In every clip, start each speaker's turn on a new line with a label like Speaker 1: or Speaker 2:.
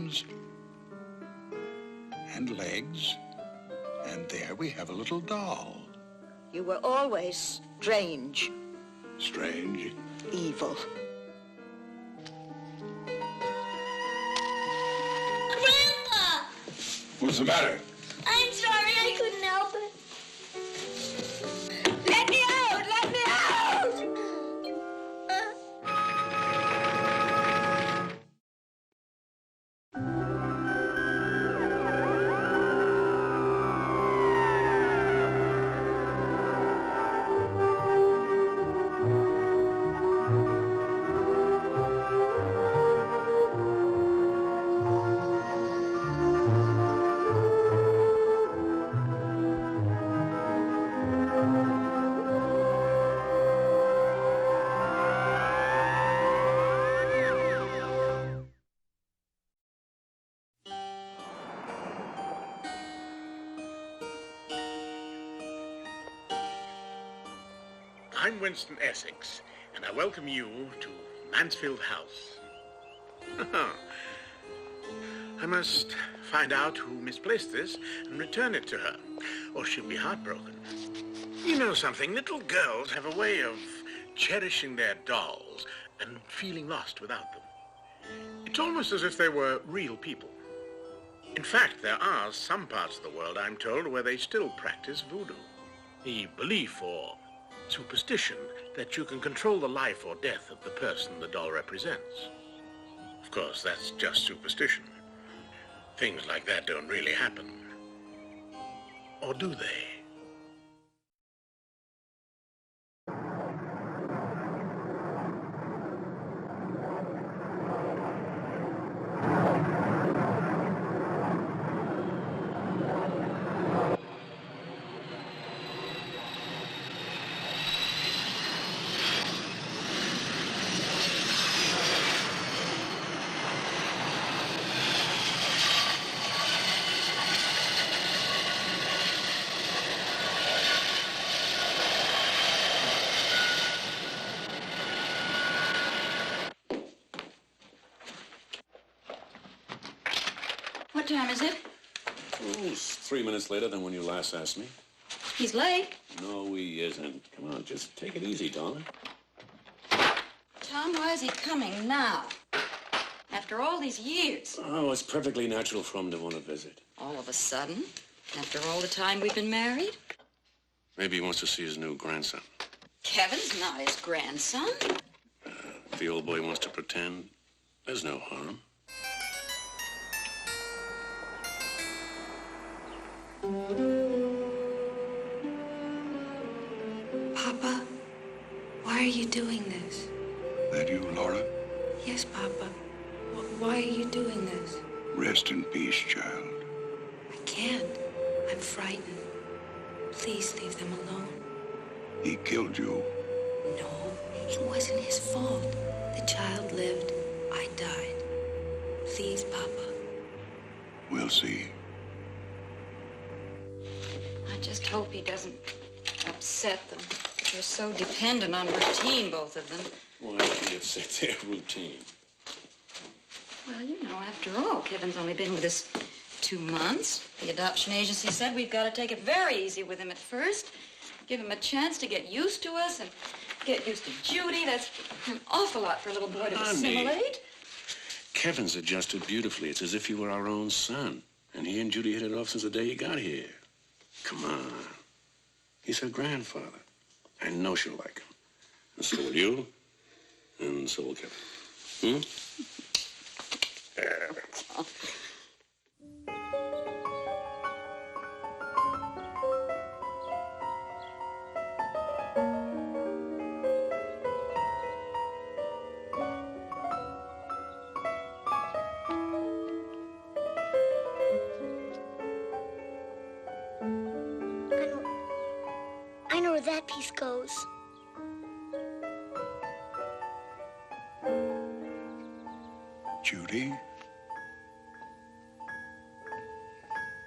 Speaker 1: arms and legs, and there we have a little doll.
Speaker 2: You were always strange.
Speaker 1: Strange?
Speaker 2: Evil.
Speaker 3: Grandpa!
Speaker 1: What's the matter?
Speaker 3: I'm sorry, I couldn't help it. Let me out! Let me out!
Speaker 4: I'm Winston Essex, and I welcome you to Mansfield House. I must find out who misplaced this and return it to her, or she'll be heartbroken. You know something, little girls have a way of cherishing their dolls and feeling lost without them. It's almost as if they were real people. In fact, there are some parts of the world, I'm told, where they still practice voodoo. The belief or superstition that you can control the life or death of the person the doll represents. Of course, that's just superstition. Things like that don't really happen. Or do they?
Speaker 5: What time is it?
Speaker 6: Oh, it's 3 minutes later than when you last asked me.
Speaker 5: He's late.
Speaker 6: No, he isn't. Come on, just take it easy, darling.
Speaker 5: Tom, why is he coming now? After all these years.
Speaker 6: Oh, it's perfectly natural for him to want to visit.
Speaker 5: All of a sudden? After all the time we've been married?
Speaker 6: Maybe he wants to see his new grandson.
Speaker 5: Kevin's not his grandson.
Speaker 6: If the old boy wants to pretend, there's no harm.
Speaker 7: Papa, why are you doing this?
Speaker 1: That you, Laura?
Speaker 7: Yes, Papa. Why are you doing this?
Speaker 1: Rest in peace, child.
Speaker 7: I can't. I'm frightened. Please leave them alone.
Speaker 1: He killed you.
Speaker 7: No, it wasn't his fault. The child lived. I died. Please, Papa.
Speaker 1: We'll see.
Speaker 5: I just hope he doesn't upset them. They're so dependent on routine, both of them.
Speaker 6: Why would he upset their routine?
Speaker 5: Well, you know, after all, Kevin's only been with us 2 months. The adoption agency said we've got to take it very easy with him at first. Give him a chance to get used to us and get used to Judy. That's an awful lot for a little boy to assimilate.
Speaker 6: Kevin's adjusted beautifully. It's as if he were our own son. And he and Judy hit it off since the day he got here. Come on. He's her grandfather. I know she'll like him. And so will you. And so will Kevin.
Speaker 3: I know where that piece goes.
Speaker 1: Judy?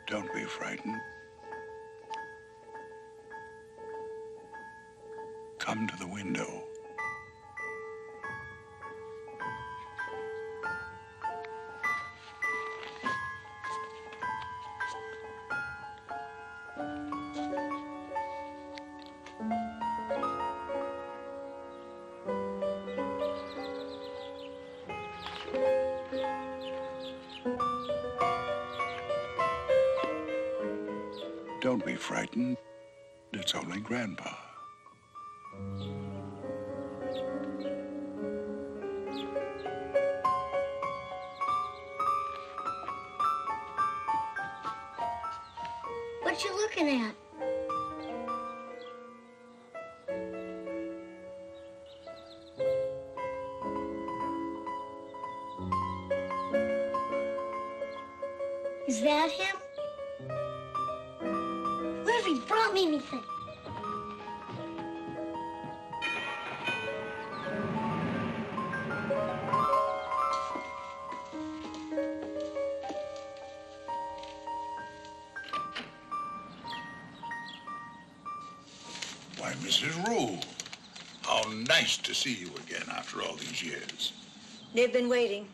Speaker 1: Don't be frightened. Come to the window. Don't be frightened. It's only Grandpa.
Speaker 3: What you looking at? Is that him? What if he brought me anything?
Speaker 1: Why, Mrs. Rule, how nice to see you again after all these years.
Speaker 2: They've been waiting.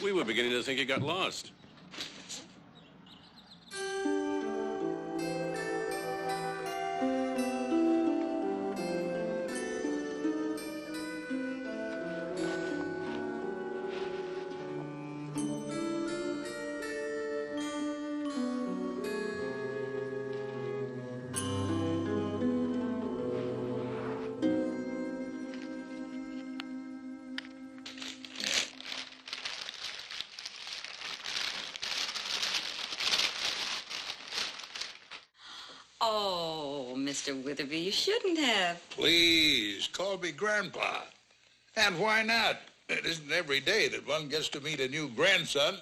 Speaker 6: We were beginning to think you got lost.
Speaker 5: Oh, Mr. Witherby, you shouldn't have.
Speaker 1: Please, call me Grandpa. And why not? It isn't every day that one gets to meet a new grandson.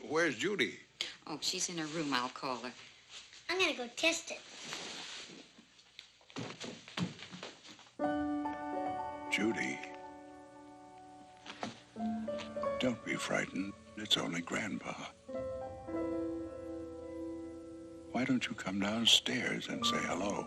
Speaker 1: Where's Judy?
Speaker 5: Oh, she's in her room. I'll call her.
Speaker 3: I'm gonna go test it.
Speaker 1: Judy. Don't be frightened. It's only Grandpa. Why don't you come downstairs and say hello?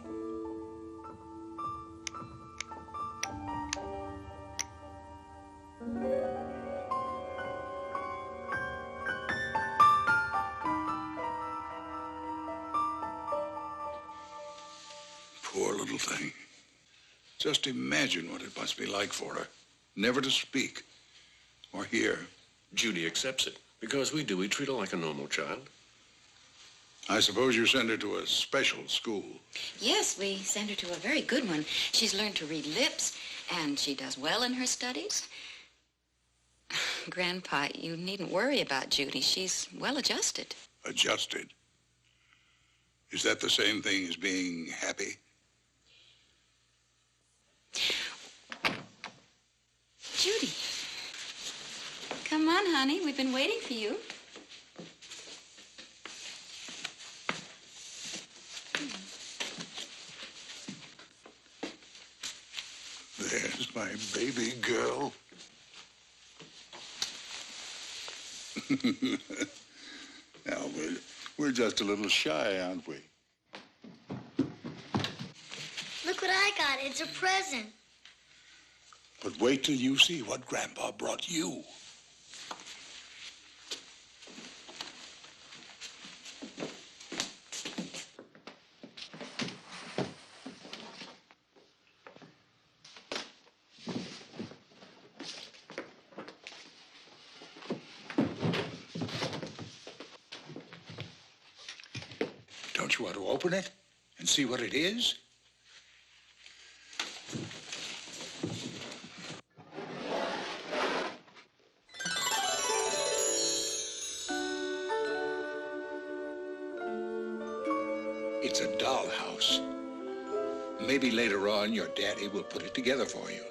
Speaker 1: Poor little thing. Just imagine what it must be like for her. Never to speak or hear.
Speaker 6: Judy accepts it. Because we do. We treat her like a normal child.
Speaker 1: I suppose you send her to a special school.
Speaker 5: Yes, we send her to a very good one. She's learned to read lips, and she does well in her studies. Grandpa, you needn't worry about Judy. She's well adjusted.
Speaker 1: Adjusted? Is that the same thing as being happy?
Speaker 5: Judy. Come on, honey. We've been waiting for you.
Speaker 1: There's my baby girl. Now, we're just a little shy, aren't we?
Speaker 3: Look what I got. It's a present.
Speaker 1: But wait till you see what Grandpa brought you. Don't you want to open it and see what it is? It's a dollhouse. Maybe later on your daddy will put it together for you.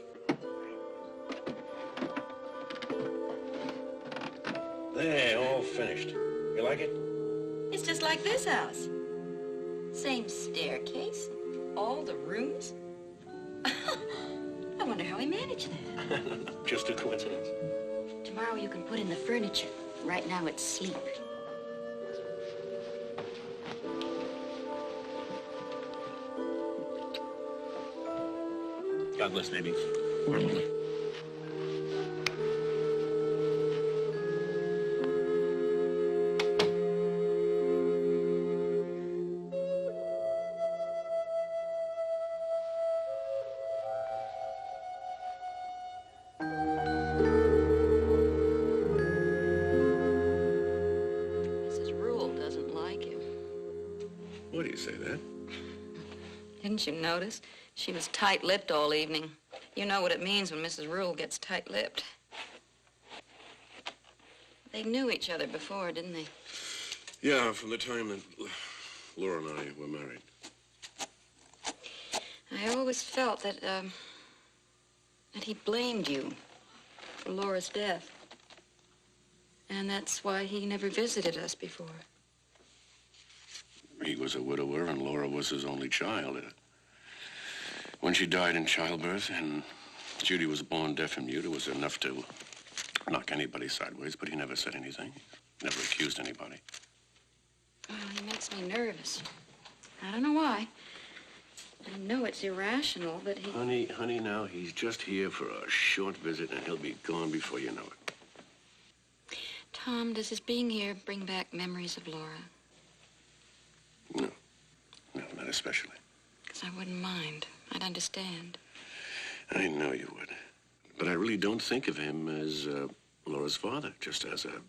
Speaker 6: There, all finished. You like it?
Speaker 5: It's just like this house. Same staircase, all the rooms. I wonder how he managed that.
Speaker 6: Just a coincidence.
Speaker 5: Tomorrow you can put in the furniture. Right now it's sleep.
Speaker 6: God bless, baby. say that.
Speaker 5: Didn't you notice? She was tight-lipped all evening. You know what it means when Mrs. Rule gets tight-lipped. They knew each other before, didn't they?
Speaker 6: Yeah, from the time that Laura and I were married.
Speaker 5: I always felt that he blamed you for Laura's death. And that's why he never visited us before.
Speaker 6: He was a widower, and Laura was his only child. When she died in childbirth, and Judy was born deaf and mute, it was enough to knock anybody sideways, but he never said anything. Never accused anybody.
Speaker 5: Oh, he makes me nervous. I don't know why. I know it's irrational, but he...
Speaker 6: Honey, now, he's just here for a short visit, and he'll be gone before you know it.
Speaker 5: Tom, does his being here bring back memories of Laura?
Speaker 6: No, not especially.
Speaker 5: Because I wouldn't mind. I'd understand.
Speaker 6: I know you would. But I really don't think of him as Laura's father, just as a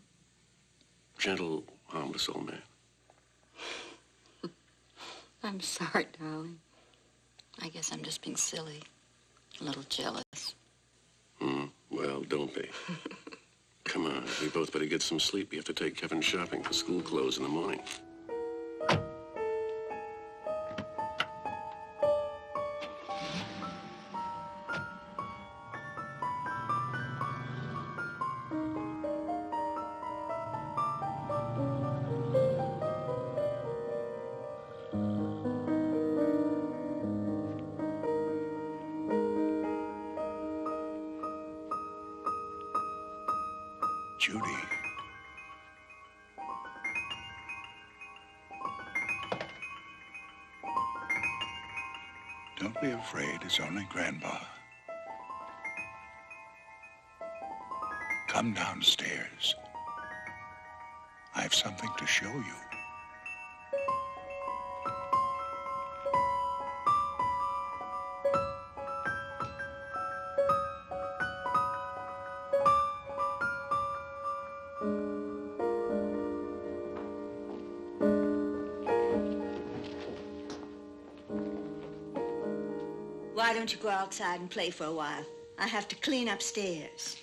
Speaker 6: gentle, harmless old man.
Speaker 5: I'm sorry, darling. I guess I'm just being silly. A little jealous.
Speaker 6: Well, don't be. Come on, we both better get some sleep. We have to take Kevin shopping for school clothes in the morning.
Speaker 1: Judy. Don't be afraid. It's only Grandpa. Come downstairs. I have something to show you.
Speaker 2: Why don't you go outside and play for a while? I have to clean upstairs.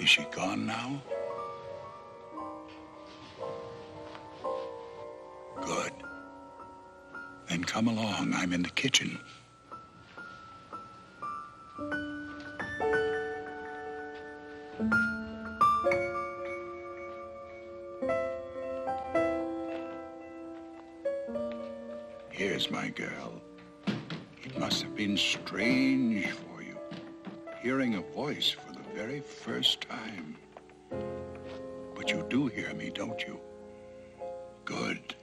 Speaker 1: Is she gone now? Good. Then come along. I'm in the kitchen. Here's my girl. It must have been strange for you, hearing a voice for the very first time. But you do hear me, don't you? Good.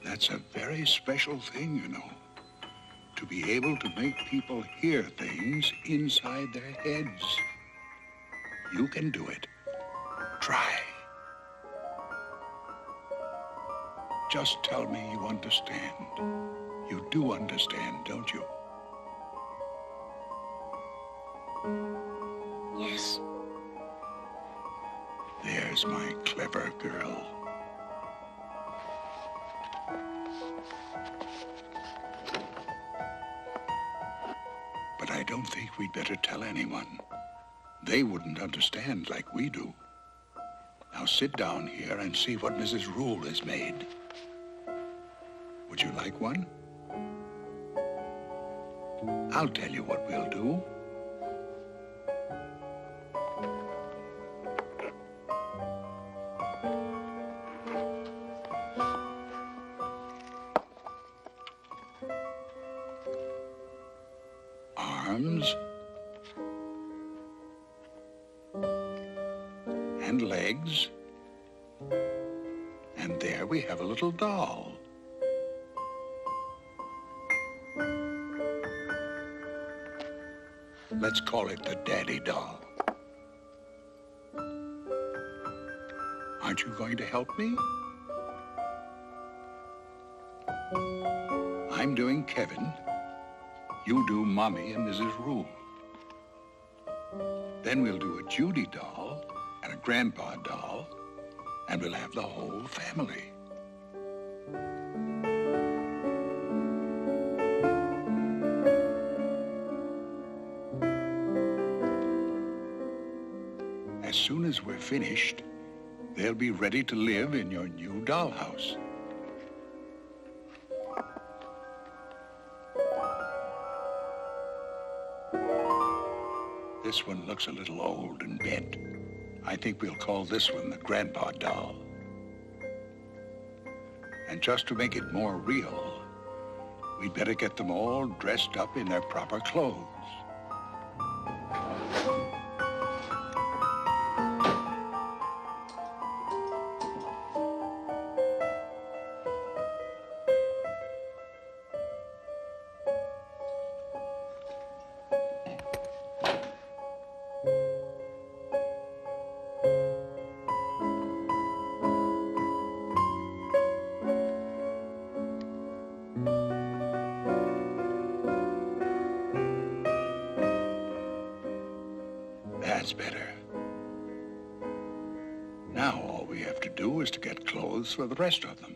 Speaker 1: That's a very special thing, you know. To be able to make people hear things inside their heads. You can do it. Try. Just tell me you understand. You do understand, don't you?
Speaker 3: Yes.
Speaker 1: There's my clever girl. But I don't think we'd better tell anyone. They wouldn't understand like we do. Now sit down here and see what Mrs. Rule has made. Would you like one? I'll tell you what we'll do. Arms and legs, and there we have a little doll. Let's call it the Daddy Doll. Aren't Aren't you going to help me? I'm doing Kevin. You do Mommy and Mrs. Rule. Then we'll do a Judy doll and a Grandpa doll, and we'll have the whole family. As soon as we're finished, they'll be ready to live in your new dollhouse. This one looks a little old and bent. I think we'll call this one the Grandpa doll. And just to make it more real, we'd better get them all dressed up in their proper clothes. That's better. Now all we have to do is to get clothes for the rest of them.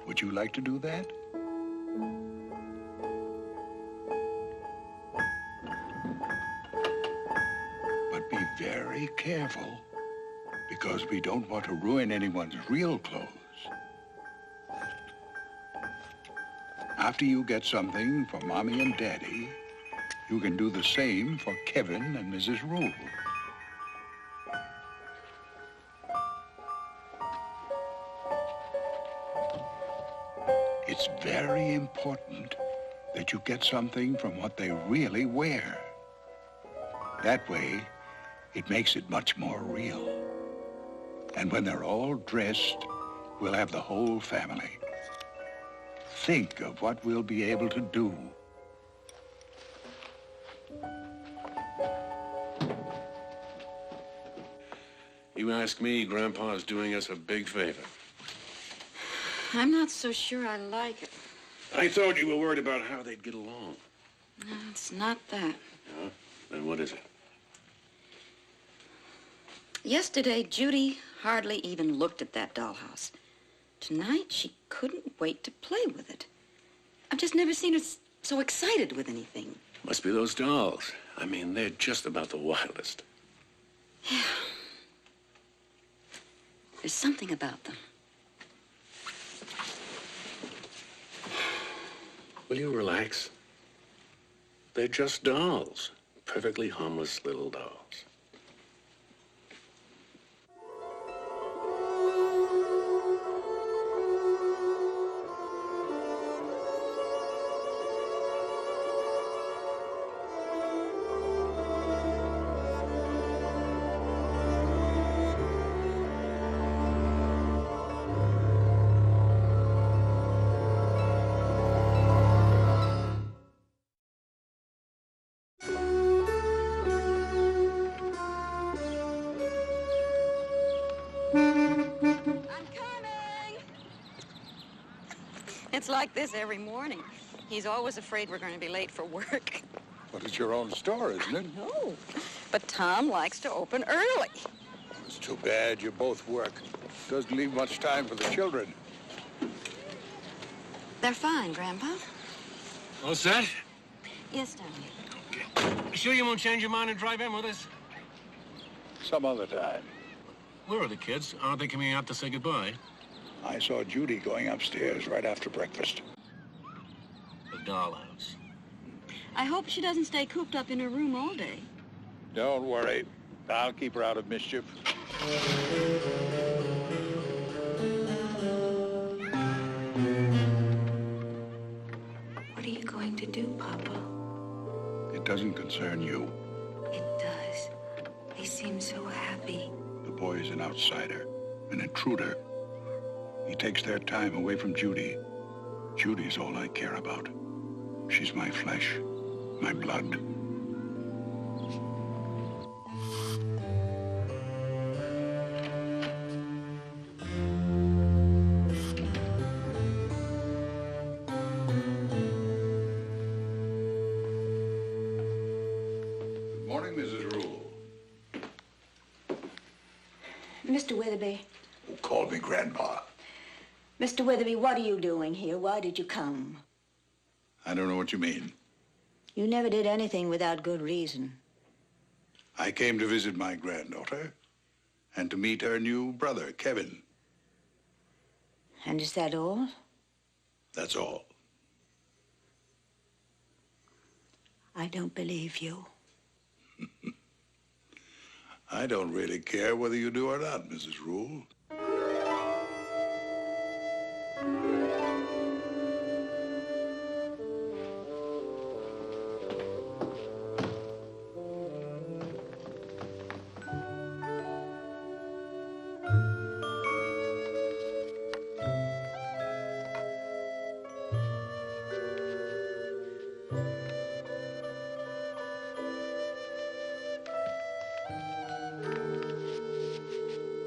Speaker 1: Would you like to do that? But be very careful, because we don't want to ruin anyone's real clothes. After you get something for Mommy and Daddy, you can do the same for Kevin and Mrs. Rule. It's very important that you get something from what they really wear. That way, it makes it much more real. And when they're all dressed, we'll have the whole family. Think of what we'll be able to do.
Speaker 6: You ask me, Grandpa's doing us a big favor.
Speaker 5: I'm not so sure I like it.
Speaker 6: I thought you were worried about how they'd get along.
Speaker 5: No, it's not that.
Speaker 6: No? Then what is it?
Speaker 5: Yesterday, Judy hardly even looked at that dollhouse. Tonight, she couldn't wait to play with it. I've just never seen her so excited with anything.
Speaker 6: Must be those dolls. I mean, they're just about the wildest.
Speaker 5: Yeah. There's something about them.
Speaker 6: Will you relax? They're just dolls. Perfectly harmless little dolls.
Speaker 5: It's like this every morning. He's always afraid we're going to be late for work.
Speaker 1: But it's your own store, isn't it?
Speaker 5: No, but Tom likes to open early.
Speaker 1: It's too bad you both work. Doesn't leave much time for the children.
Speaker 5: They're fine, Grandpa.
Speaker 6: All set?
Speaker 5: Yes, darling.
Speaker 6: Okay. Sure you won't change your mind and drive in with us?
Speaker 1: Some other time.
Speaker 6: Where are the kids? Aren't they coming out to say goodbye?
Speaker 1: I saw Judy going upstairs right after breakfast.
Speaker 6: The dollhouse.
Speaker 5: I hope she doesn't stay cooped up in her room all day.
Speaker 1: Don't worry. I'll keep her out of mischief.
Speaker 7: What are you going to do, Papa?
Speaker 1: It doesn't concern you.
Speaker 7: It does. They seem so happy.
Speaker 1: The boy's an outsider, an intruder. He takes their time away from Judy. Judy's all I care about. She's my flesh, my blood.
Speaker 2: Mr. Witherby.
Speaker 1: Call me Grandpa.
Speaker 2: Mr. Witherby, what are you doing here? Why did you come?
Speaker 1: I don't know what you mean.
Speaker 2: You never did anything without good reason.
Speaker 1: I came to visit my granddaughter and to meet her new brother, Kevin.
Speaker 2: And is that all?
Speaker 1: That's all.
Speaker 2: I don't believe you.
Speaker 1: I don't really care whether you do or not, Mrs. Rule.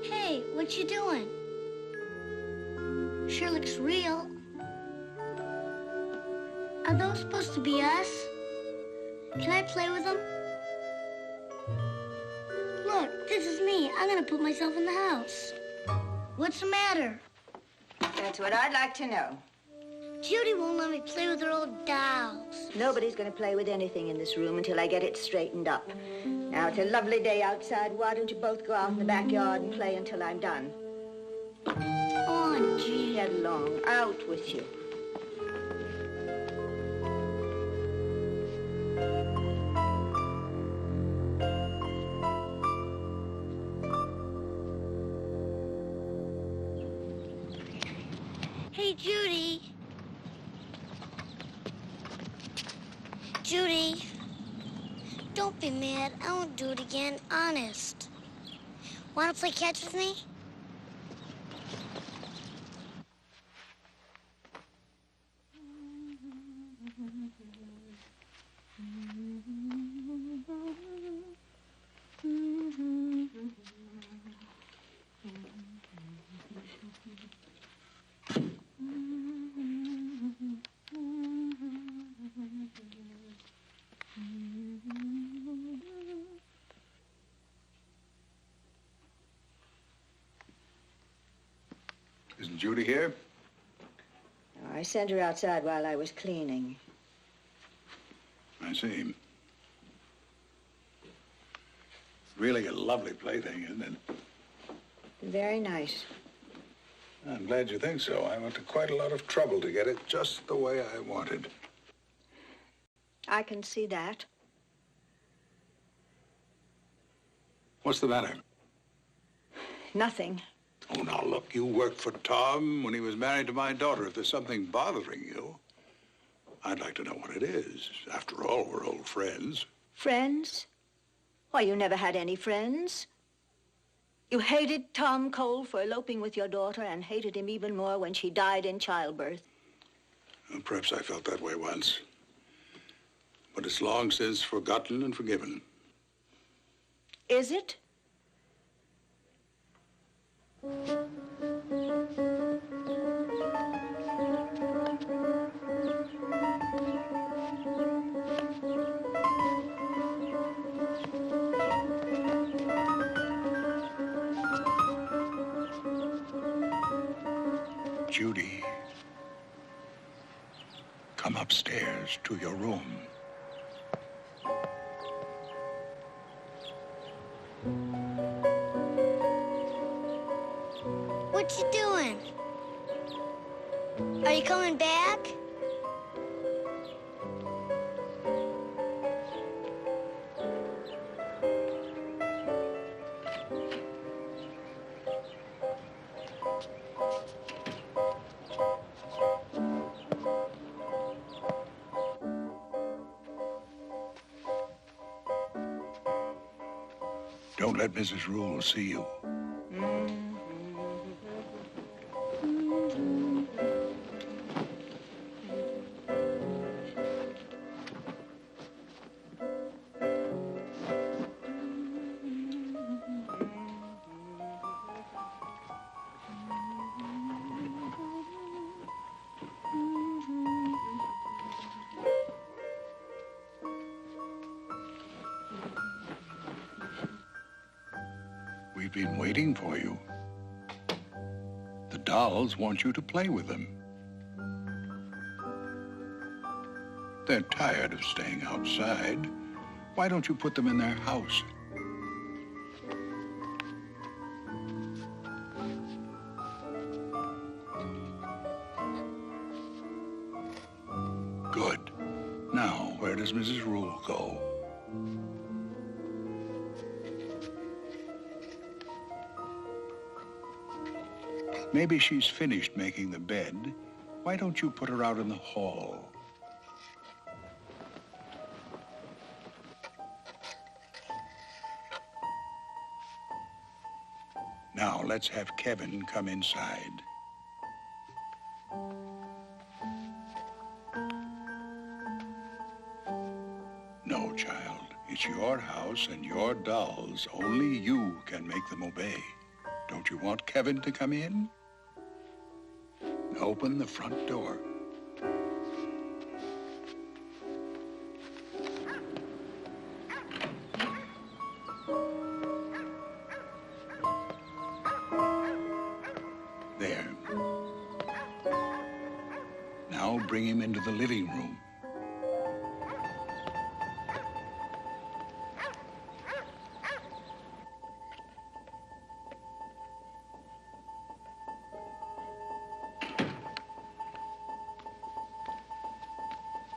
Speaker 3: Hey, what you doing? Sure looks real. Are those supposed to be us? Can I play with them? Look, this is me. I'm gonna put myself in the house. What's the matter?
Speaker 2: That's what I'd like to know.
Speaker 3: Judy won't let me play with her old dolls.
Speaker 2: Nobody's going to play with anything in this room until I get it straightened up. Now, it's a lovely day outside. Why don't you both go out in the backyard and play until I'm done?
Speaker 3: Oh, gee.
Speaker 2: Get along. Out with you.
Speaker 3: Hey, Judy. Judy, don't be mad. I won't do it again, honest. Want to play catch with me?
Speaker 1: Isn't Judy here?
Speaker 2: I sent her outside while I was cleaning.
Speaker 1: I see. Really a lovely plaything, isn't it?
Speaker 2: Very nice.
Speaker 1: I'm glad you think so. I went to quite a lot of trouble to get it just the way I wanted.
Speaker 2: I can see that.
Speaker 1: What's the matter?
Speaker 2: Nothing.
Speaker 1: Oh, now, look, you worked for Tom when he was married to my daughter. If there's something bothering you, I'd like to know what it is. After all, we're old friends.
Speaker 2: Friends? Why, you never had any friends. You hated Tom Cole for eloping with your daughter and hated him even more when she died in childbirth.
Speaker 1: Well, perhaps I felt that way once. But it's long since forgotten and forgiven.
Speaker 2: Is it?
Speaker 1: Judy, come upstairs to your room.
Speaker 3: What you doing? Are you coming back?
Speaker 1: Don't let Mrs. Rule see you. We've been waiting for you. The dolls want you to play with them. They're tired of staying outside. Why don't you put them in their house? Good. Now, where does Mrs. Rule go? Maybe she's finished making the bed. Why don't you put her out in the hall? Now, let's have Kevin come inside. No, child. It's your house and your dolls. Only you can make them obey. Don't you want Kevin to come in? Open the front door. There. Now bring him into the living room.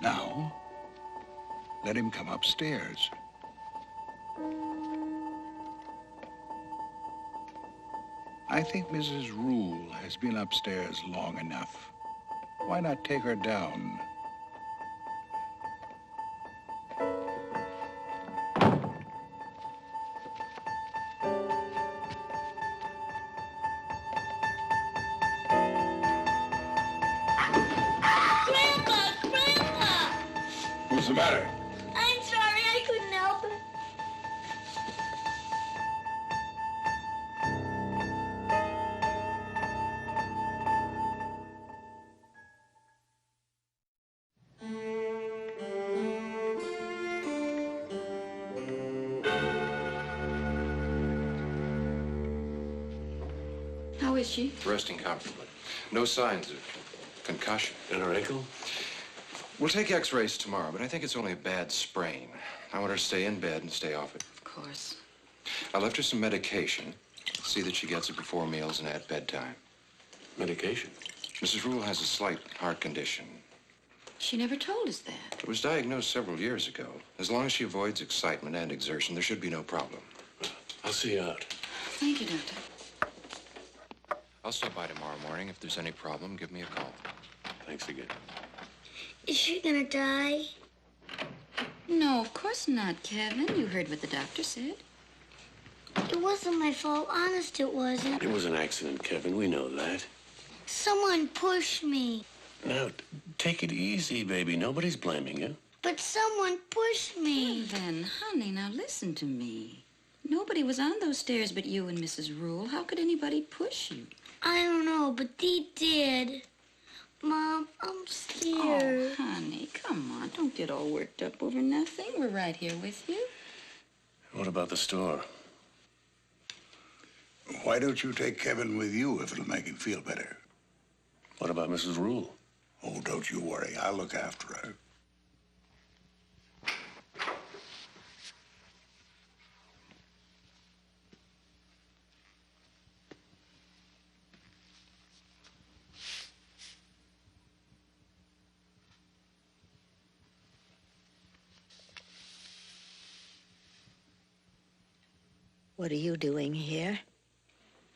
Speaker 1: Now, let him come upstairs. I think Mrs. Rule has been upstairs long enough. Why not take her down? What's the matter?
Speaker 3: I'm sorry, I couldn't help it.
Speaker 5: How is she?
Speaker 8: Resting comfortably. No signs of concussion.
Speaker 6: And her ankle?
Speaker 8: We'll take x-rays tomorrow, but I think it's only a bad sprain. I want her to stay in bed and stay off it.
Speaker 5: Of course.
Speaker 8: I left her some medication. See that she gets it before meals and at bedtime.
Speaker 6: Medication?
Speaker 8: Mrs. Rule has a slight heart condition.
Speaker 5: She never told us that.
Speaker 8: It was diagnosed several years ago. As long as she avoids excitement and exertion, there should be no problem.
Speaker 6: I'll see you out.
Speaker 5: Thank you, Doctor.
Speaker 8: I'll stop by tomorrow morning. If there's any problem, give me a call.
Speaker 6: Thanks again.
Speaker 3: Is she gonna die?
Speaker 5: No, of course not, Kevin. You heard what the doctor said.
Speaker 3: It wasn't my fault. Honest, it wasn't.
Speaker 6: It was an accident, Kevin. We know that.
Speaker 3: Someone pushed me.
Speaker 6: Now, take it easy, baby. Nobody's blaming you.
Speaker 3: But someone pushed me.
Speaker 5: Kevin, honey, now listen to me. Nobody was on those stairs but you and Mrs. Rule. How could anybody push you?
Speaker 3: I don't know, but they did. Mom, I'm scared.
Speaker 5: Oh, honey, come on. Don't get all worked up over nothing. We're right here with you.
Speaker 6: What about the store?
Speaker 1: Why don't you take Kevin with you if it'll make him feel better?
Speaker 6: What about Mrs. Rule?
Speaker 1: Oh, don't you worry. I'll look after her.
Speaker 2: What are you doing here?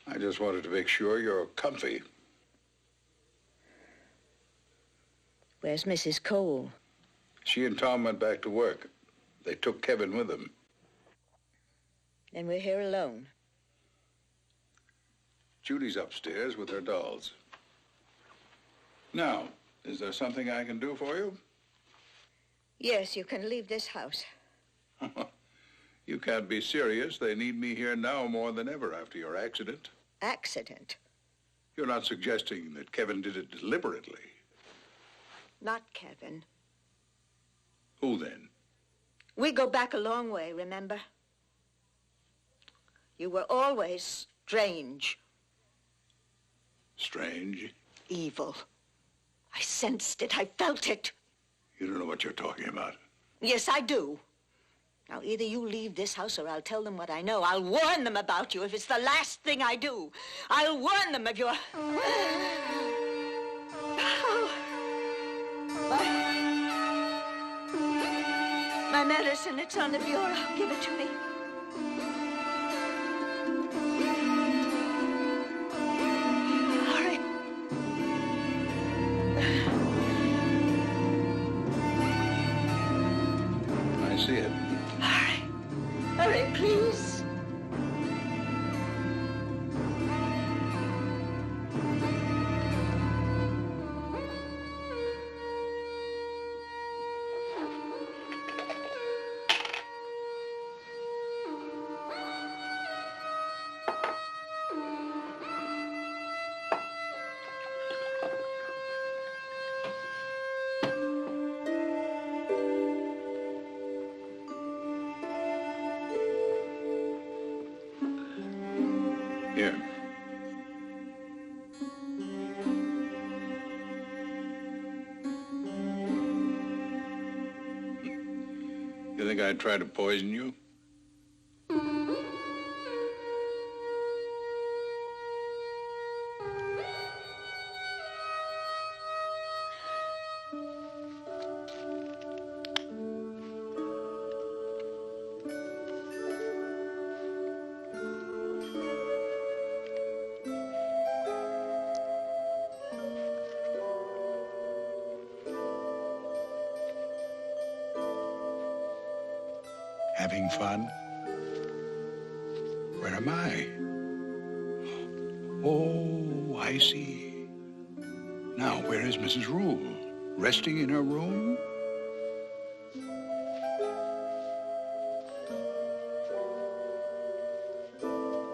Speaker 1: I just wanted to make sure you're comfy.
Speaker 2: Where's Mrs. Cole?
Speaker 1: She and Tom went back to work. They took Kevin with them.
Speaker 2: Then we're here alone.
Speaker 1: Judy's upstairs with her dolls. Now, is there something I can do for you?
Speaker 2: Yes, you can leave this house.
Speaker 1: You can't be serious. They need me here now more than ever after your accident.
Speaker 2: Accident?
Speaker 1: You're not suggesting that Kevin did it deliberately.
Speaker 2: Not Kevin.
Speaker 1: Who then?
Speaker 2: We go back a long way, remember? You were always strange.
Speaker 1: Strange?
Speaker 2: Evil. I sensed it. I felt it.
Speaker 1: You don't know what you're talking about.
Speaker 2: Yes, I do. Now, either you leave this house or I'll tell them what I know. I'll warn them about you if it's the last thing I do. I'll warn them of your... My medicine, it's on the bureau. Give it to me. Hurry.
Speaker 1: I see it.
Speaker 2: Hurry. Hurry, please.
Speaker 1: Here. You think I'd try to poison you? Having fun? Where am I? Oh, I see. Now, where is Mrs. Rule? Resting in her room?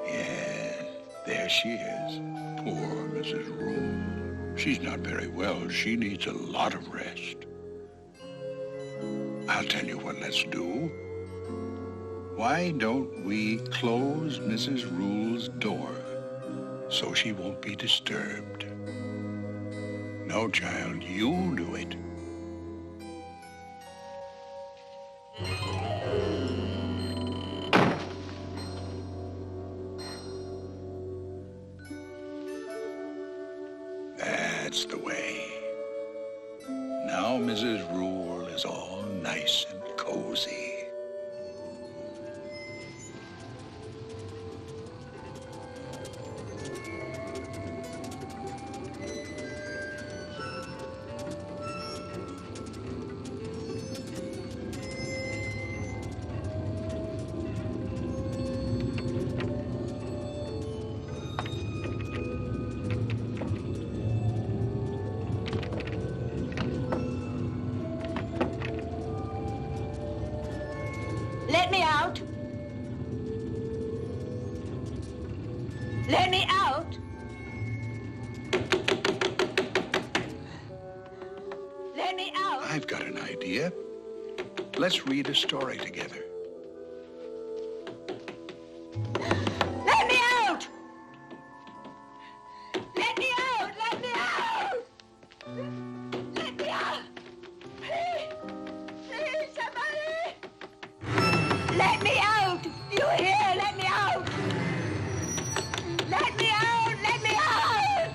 Speaker 1: Yes, there she is. Poor Mrs. Rule. She's not very well. She needs a lot of rest. I'll tell you what let's do. Why don't we close Mrs. Rule's door so she won't be disturbed? No, child, you do it. That's the way. Now Mrs. Rule is all nice and cozy.
Speaker 2: Let me out. Let me out. Let me out.
Speaker 1: I've got an idea. Let's read a story together.
Speaker 2: Let me out. Let me out. Let me out. Let me out. Please. Please, somebody. Let me out! You hear? Let me out! Let me out! Let me out!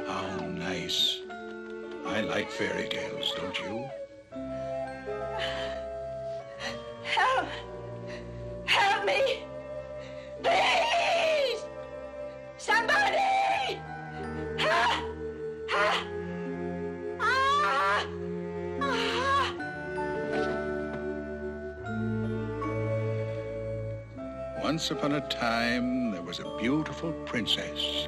Speaker 1: How nice. I like fairy tales, don't you?
Speaker 2: Help! Help me! Please! Somebody! Ah! Ah! Ah! Ah!
Speaker 1: Once upon a time, there was a beautiful princess.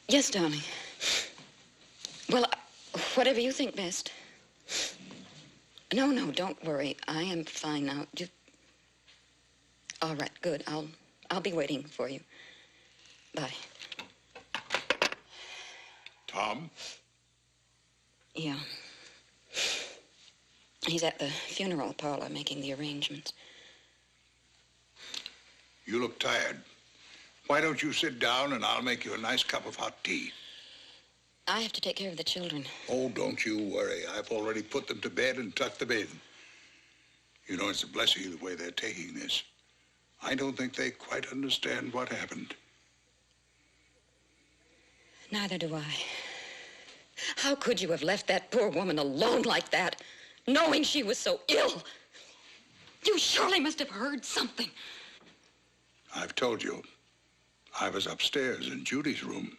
Speaker 5: Yes, darling. Well, whatever you think best. No, don't worry. I am fine now. All right, good. I'll be waiting for you. Bye.
Speaker 1: Tom?
Speaker 5: Yeah. He's at the funeral parlor making the arrangements.
Speaker 1: You look tired. Why don't you sit down and I'll make you a nice cup of hot tea?
Speaker 5: I have to take care of the children.
Speaker 1: Oh, don't you worry. I've already put them to bed and tucked them in. You know, it's a blessing the way they're taking this. I don't think they quite understand what happened.
Speaker 5: Neither do I. How could you have left that poor woman alone like that, knowing she was so ill? You surely must have heard something.
Speaker 1: I've told you. I was upstairs in Judy's room.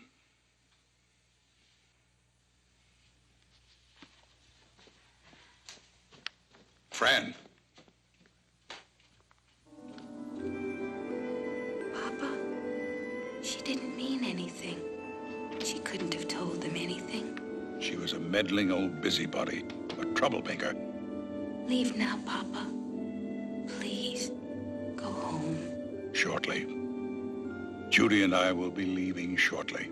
Speaker 1: Fran.
Speaker 7: Papa, she didn't mean anything. She couldn't have told them anything.
Speaker 1: She was a meddling old busybody, a troublemaker.
Speaker 7: Leave now, Papa. Please, go home.
Speaker 1: Shortly. Judy and I will be leaving shortly.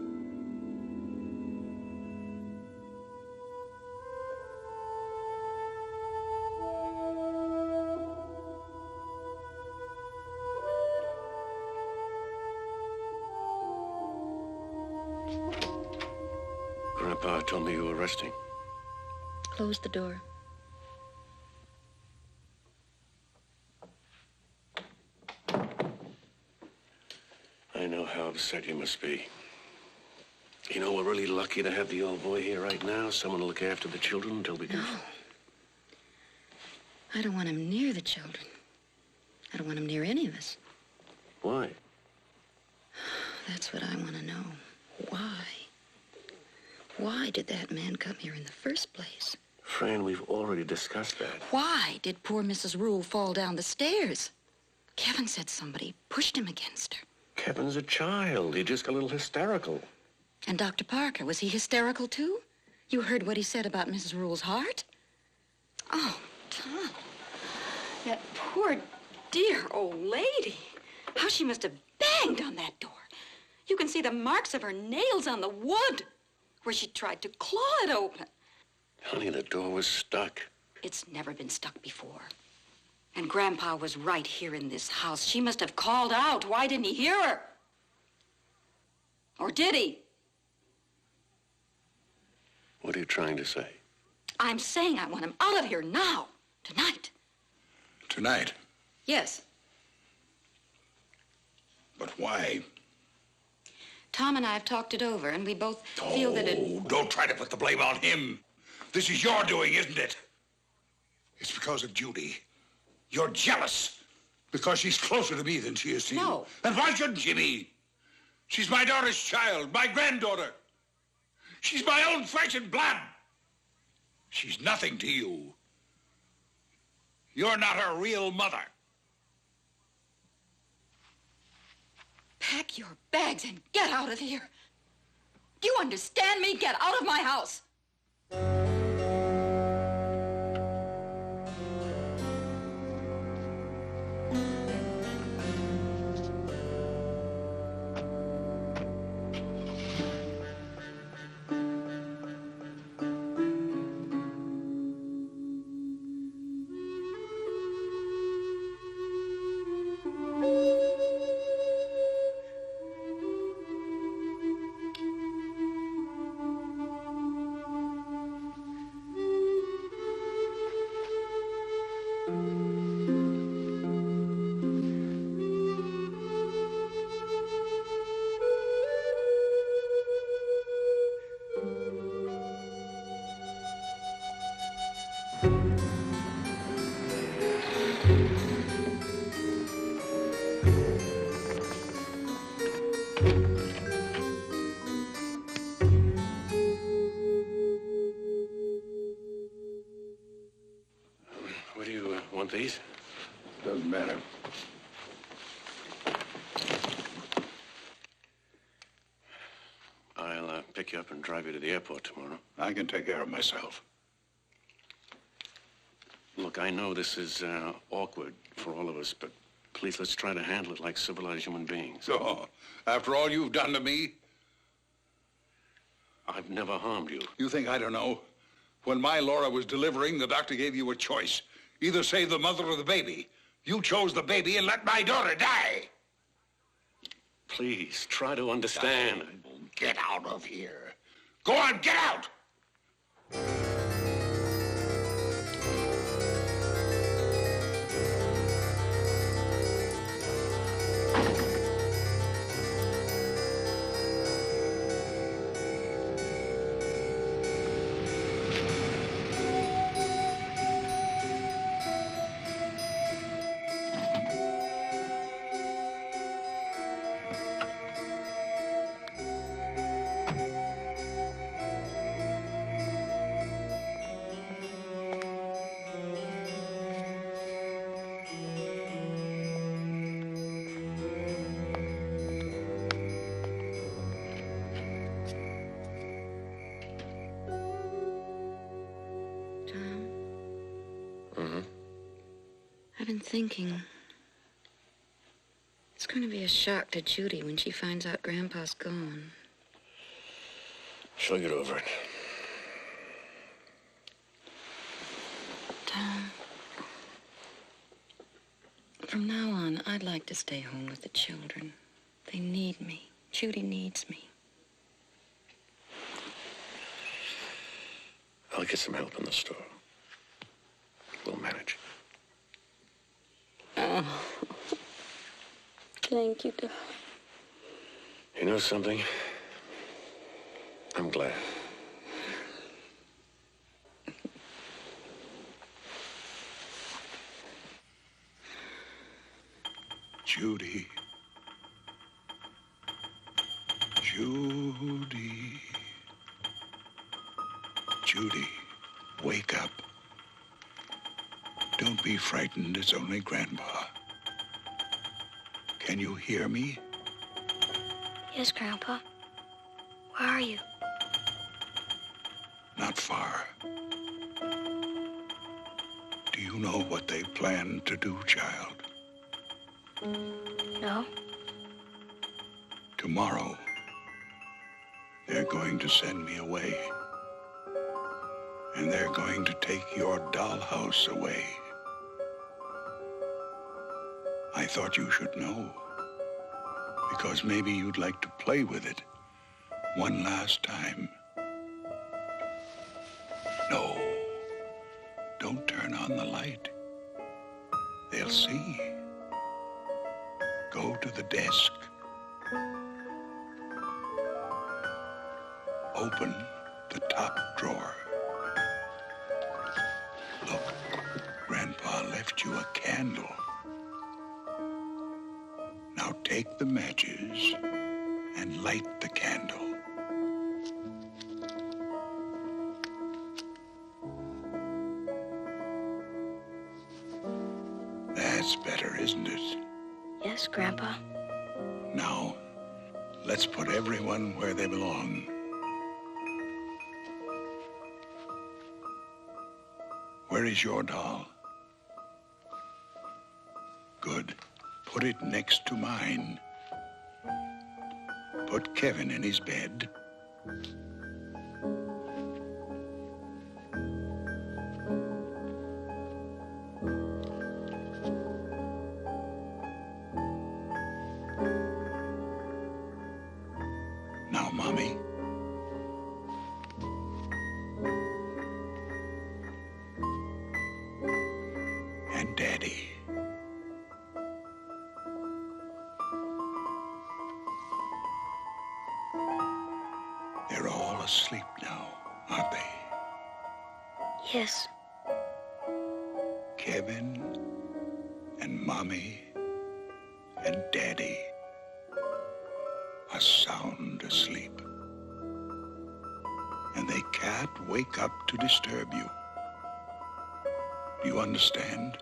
Speaker 6: Grandpa told me you were resting.
Speaker 5: Close the door.
Speaker 6: I know how upset you must be. You know, we're really lucky to have the old boy here right now. Someone to look after the children until we can...
Speaker 5: No. I don't want him near the children. I don't want him near any of us.
Speaker 6: Why?
Speaker 5: That's what I want to know. Why? Why did that man come here in the first place?
Speaker 6: Fran, we've already discussed that.
Speaker 5: Why did poor Mrs. Rule fall down the stairs? Kevin said somebody pushed him against her.
Speaker 6: Kevin's a child. He just got a little hysterical.
Speaker 5: And Dr. Parker, was he hysterical too? You heard what he said about Mrs. Rule's heart? Oh, Tom. That poor, dear old lady. How she must have banged on that door. You can see the marks of her nails on the wood where she tried to claw it open.
Speaker 6: Honey, the door was stuck.
Speaker 5: It's never been stuck before. And Grandpa was right here in this house. She must have called out. Why didn't he hear her? Or did he?
Speaker 6: What are you trying to say?
Speaker 5: I'm saying I want him out of here now. Tonight.
Speaker 1: Tonight?
Speaker 5: Yes.
Speaker 1: But why?
Speaker 5: Tom and I have talked it over, and we both feel that it...
Speaker 1: Oh, don't try to put the blame on him. This is your doing, isn't it? It's because of Judy. You're jealous because she's closer to me than she is to you.
Speaker 5: No.
Speaker 1: And why shouldn't she be? She's my daughter's child, my granddaughter. She's my own flesh and blood. She's nothing to you. You're not her real mother.
Speaker 5: Pack your bags and get out of here. Do you understand me? Get out of my house.
Speaker 6: Want these?
Speaker 1: Doesn't matter.
Speaker 6: I'll pick you up and drive you to the airport tomorrow.
Speaker 1: I can take care of myself.
Speaker 6: Look, I know this is awkward for all of us, but please, let's try to handle it like civilized human beings.
Speaker 1: So, after all you've done to me,
Speaker 6: I've never harmed you.
Speaker 1: You think I don't know? When my Laura was delivering, the doctor gave you a choice. Either save the mother or the baby. You chose the baby and let my daughter die.
Speaker 6: Please, try to understand.
Speaker 1: Get out of here. Go on, get out!
Speaker 5: I've been thinking. It's going to be a shock to Judy when she finds out Grandpa's gone.
Speaker 6: She'll get over it.
Speaker 5: Tom, from now on, I'd like to stay home with the children. They need me. Judy needs me.
Speaker 6: I'll get some help in the store. We'll manage.
Speaker 5: Oh, thank you, darling.
Speaker 6: You know something? I'm glad.
Speaker 1: Judy. Judy. Judy, wake up. Don't be frightened. It's only Grandpa. Can you hear me?
Speaker 3: Yes, Grandpa. Where are you?
Speaker 1: Not far. Do you know what they plan to do, child?
Speaker 3: No.
Speaker 1: Tomorrow, they're going to send me away. And they're going to take your dollhouse away. I thought you should know. Because maybe you'd like to play with it one last time. No. Don't turn on the light. They'll see. Go to the desk. Open the top drawer. Look, Grandpa left you a candle. Now take the matches and light the candle. That's better, isn't it?
Speaker 3: Yes, Grandpa.
Speaker 1: Now, let's put everyone where they belong. Where is your doll? Good. Put it next to mine. Put Kevin in his bed. Now, Mommy. And Daddy. They're all asleep now, aren't they?
Speaker 3: Yes.
Speaker 1: Kevin and Mommy and Daddy are sound asleep. And they can't wake up to disturb you. Do you understand?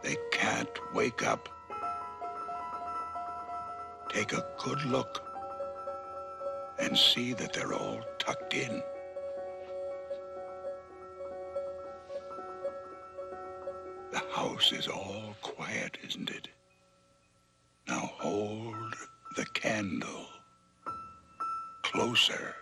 Speaker 1: They can't wake up. Take a good look and see that they're all tucked in. The house is all quiet, isn't it? Now hold the candle closer.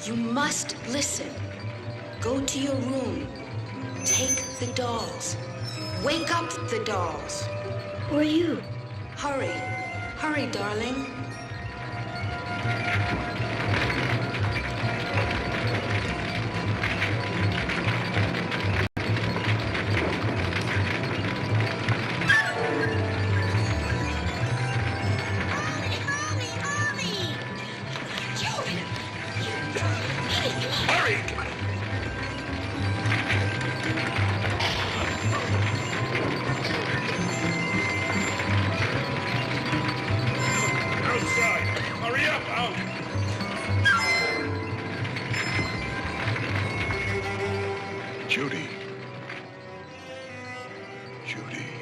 Speaker 7: You must listen. Go to your room. Take the dolls. Wake up the dolls.
Speaker 3: Who are you?
Speaker 7: Hurry. Hurry, darling.
Speaker 1: Judy. Judy.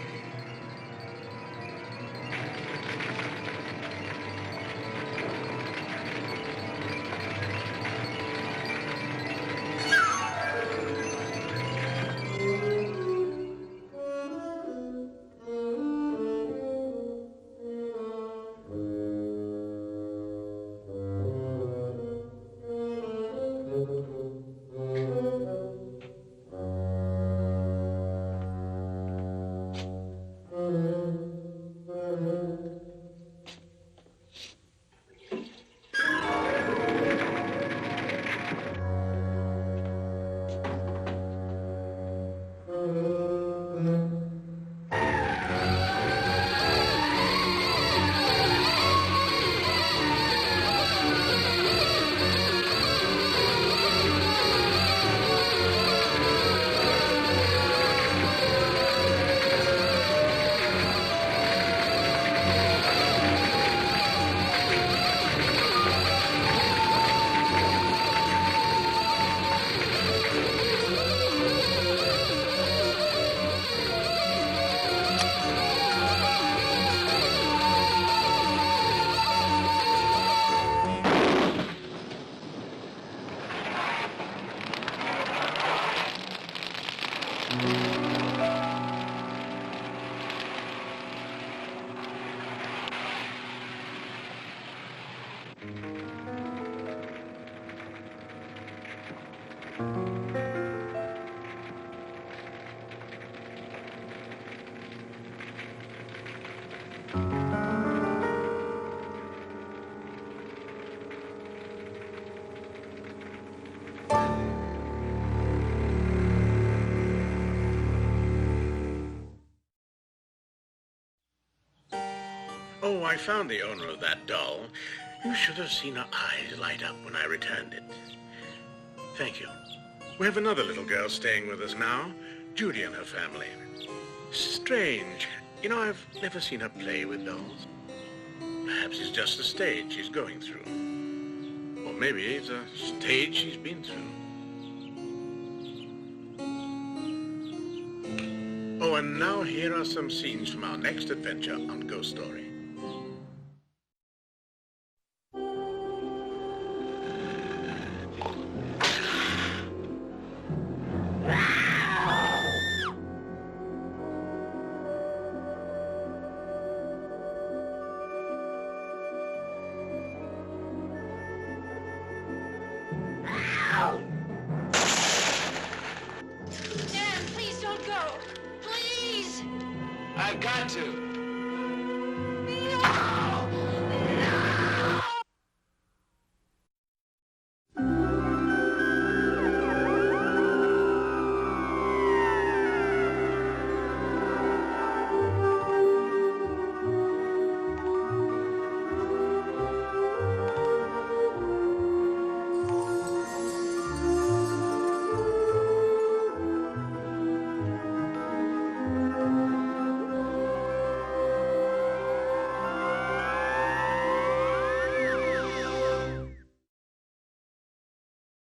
Speaker 4: Oh, I found the owner of that doll. You should have seen her eyes light up when I returned it. Thank you. We have another little girl staying with us now, Judy and her family. Strange. You know, I've never seen her play with dolls. Perhaps it's just a stage she's going through. Or maybe it's a stage she's been through. Oh, and now here are some scenes from our next adventure on Ghost Story.
Speaker 8: I've got to.